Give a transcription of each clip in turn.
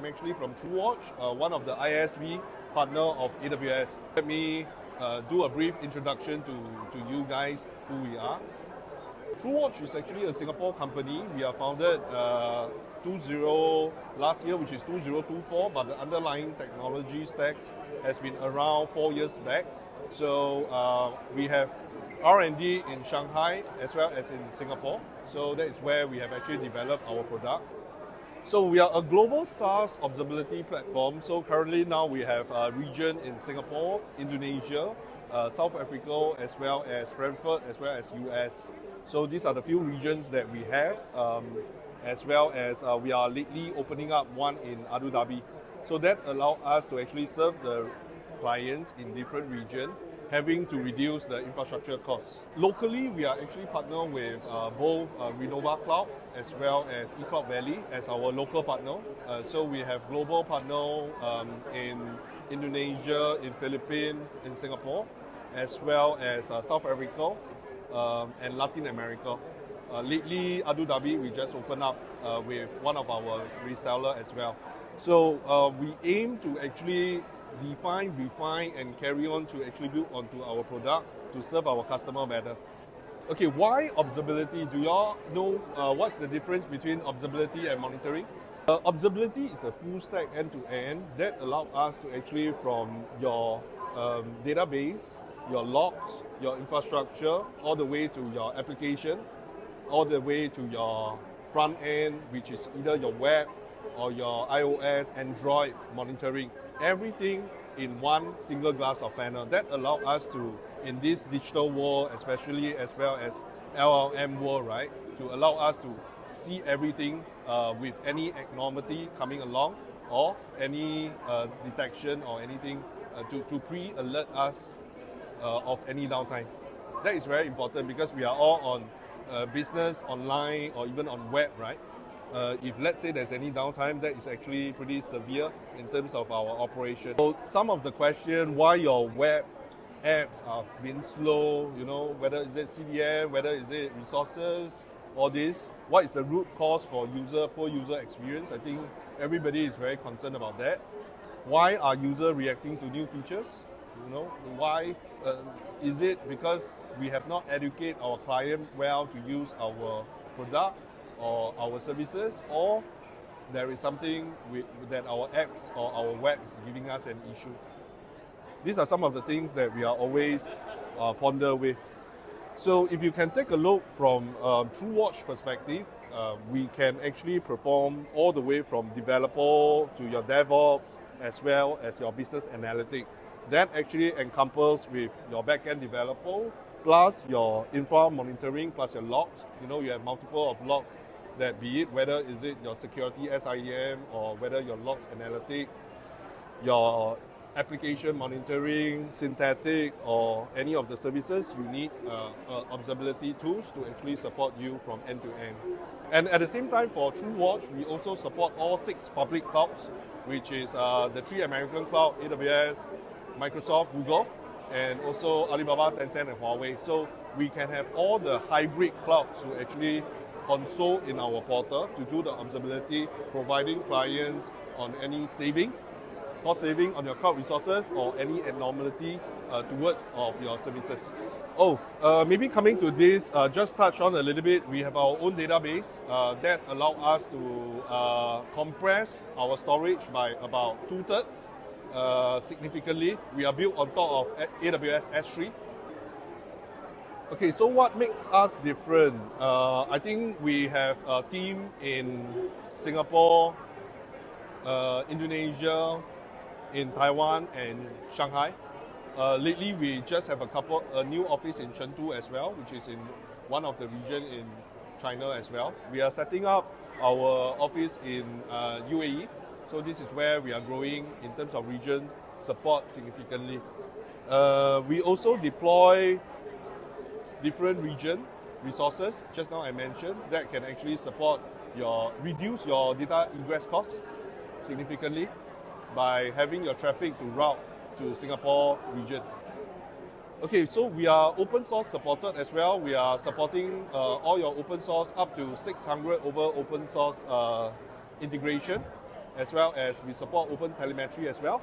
I'm actually from TrueWatch, one of the ISV partner of AWS. Let me do a brief introduction to you guys who we are. TrueWatch is actually a Singapore company. We are founded last year, which is 2024, but the underlying technology stack has been around 4 years back. So we have R&D in Shanghai as well as in Singapore. So that is where we have actually developed our product. So we are a global SaaS observability platform. So currently now we have a region in Singapore, Indonesia, South Africa, as well as Frankfurt, as well as US. So these are the few regions that we have, as well as we are lately opening up one in Abu Dhabi. So that allows us to actually serve the clients in different regions, having to reduce the infrastructure costs. Locally, we are actually partner with both Unifying Cloud as well as eCloud Valley as our local partner. So we have global partner in Indonesia, in Philippines, in Singapore, as well as South Africa and Latin America. Lately, Abu Dhabi, we just opened up with one of our reseller as well. So we aim to actually define, refine, and carry on to actually build onto our product to serve our customer better. Okay, why observability? Do y'all know what's the difference between observability and monitoring? Observability is a full stack end-to-end that allows us to actually from your database, your logs, your infrastructure, all the way to your application, all the way to your front end, which is either your web or your iOS, Android monitoring. Everything in one single glass of panel. That allows us to, in this digital world, especially as well as LLM world, right, to allow us to see everything with any abnormality coming along or any detection or anything to pre-alert us of any downtime. That is very important because we are all on business, online, or even on web, right? If let's say there's any downtime, that is actually pretty severe in terms of our operation. So some of the question, why your web apps are being slow, you know, whether is it CDN, whether is it resources, all this, what is the root cause for poor user experience? I think everybody is very concerned about that. Why are users reacting to new features? You know, why is it because we have not educated our client well to use our product or our services, or there is something that our apps or our web is giving us an issue. These are some of the things that we are always ponder with. So if you can take a look from TrueWatch perspective, we can actually perform all the way from developer to your DevOps as well as your business analytics. That actually encompasses with your backend developer plus your infra monitoring plus your logs. You know, you have multiple of logs that be it whether is it your security SIEM or whether your logs analytic, your application monitoring, synthetic, or any of the services, you need observability tools to actually support you from end to end. And at the same time, for TrueWatch, we also support all 6 public clouds, which is the 3 American cloud, AWS, Microsoft, Google, and also Alibaba, Tencent, and Huawei. So we can have all the hybrid clouds to actually console in our portal to do the observability, providing clients on any cost saving on your cloud resources or any abnormality towards of your services. Maybe coming to this, just touch on a little bit, we have our own database that allow us to compress our storage by about 2/3 significantly. We are built on top of AWS S3. Okay, so what makes us different? I think we have a team in Singapore, Indonesia, in Taiwan, and Shanghai. Lately, we just have a new office in Chengdu as well, which is in one of the region in China as well. We are setting up our office in UAE. So this is where we are growing in terms of region support significantly. We also deploy different region resources, just now I mentioned, that can actually reduce your data ingress costs significantly by having your traffic to route to Singapore region. Okay, so we are open source supported as well. We are supporting all your open source up to 600 over open source integration as well as we support open telemetry as well.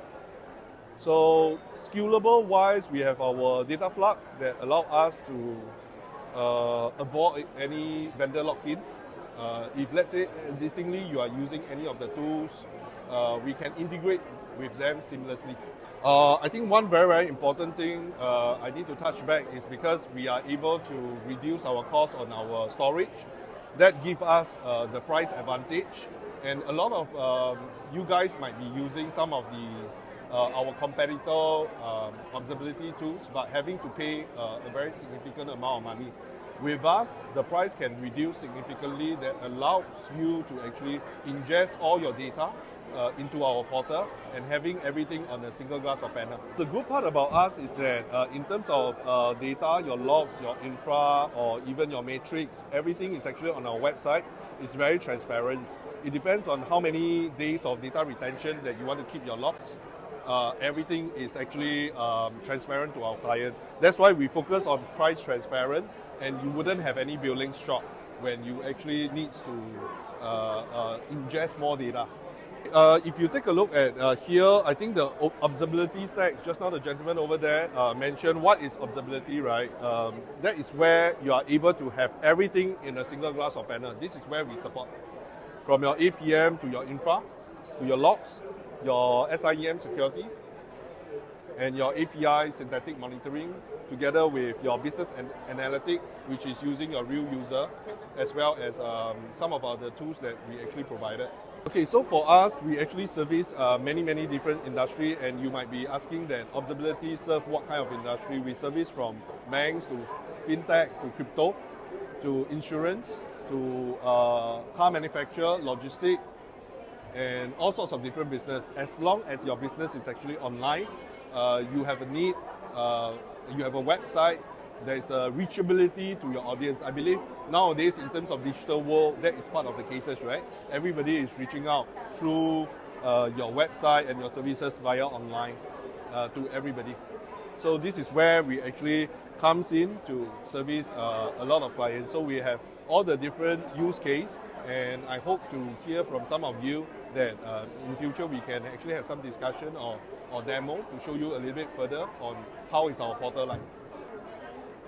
So scalable wise, we have our data flux that allow us to avoid any vendor lock-in. If let's say existingly you are using any of the tools, we can integrate with them seamlessly. I think one very important thing I need to touch back is because we are able to reduce our cost on our storage. That gives us the price advantage, and a lot of you guys might be using some of the our competitor observability tools, but having to pay a very significant amount of money. With us, the price can reduce significantly. That allows you to actually ingest all your data into our portal and having everything on a single glass of panel. The good part about us is that in terms of data, your logs, your infra, or even your matrix, everything is actually on our website. It's very transparent. It depends on how many days of data retention that you want to keep your logs. Everything is actually transparent to our client. That's why we focus on price transparent, and you wouldn't have any billing shock when you actually need to ingest more data. If you take a look at here, I think the observability stack, just now the gentleman over there mentioned what is observability, right? That is where you are able to have everything in a single glass of panel. This is where we support. From your APM to your infra, to your logs, your SIEM security, and your API synthetic monitoring, together with your business analytic, which is using your real user, as well as some of other tools that we actually provided. Okay, so for us, we actually service many different industry, and you might be asking that observability serve what kind of industry? We service from banks to fintech to crypto to insurance to car manufacturer, logistics, and all sorts of different business. As long as your business is actually online, you have a need, you have a website, there's a reachability to your audience. I believe nowadays, in terms of digital world, that is part of the cases, right? Everybody is reaching out through your website and your services via online to everybody. So this is where we actually comes in to service a lot of clients. So we have all the different use case, and I hope to hear from some of you that in future we can actually have some discussion or demo to show you a little bit further on how is our portal like.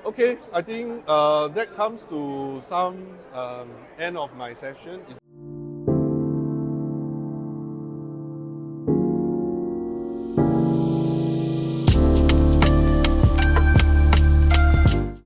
Okay, I think that comes to some end of my session. Is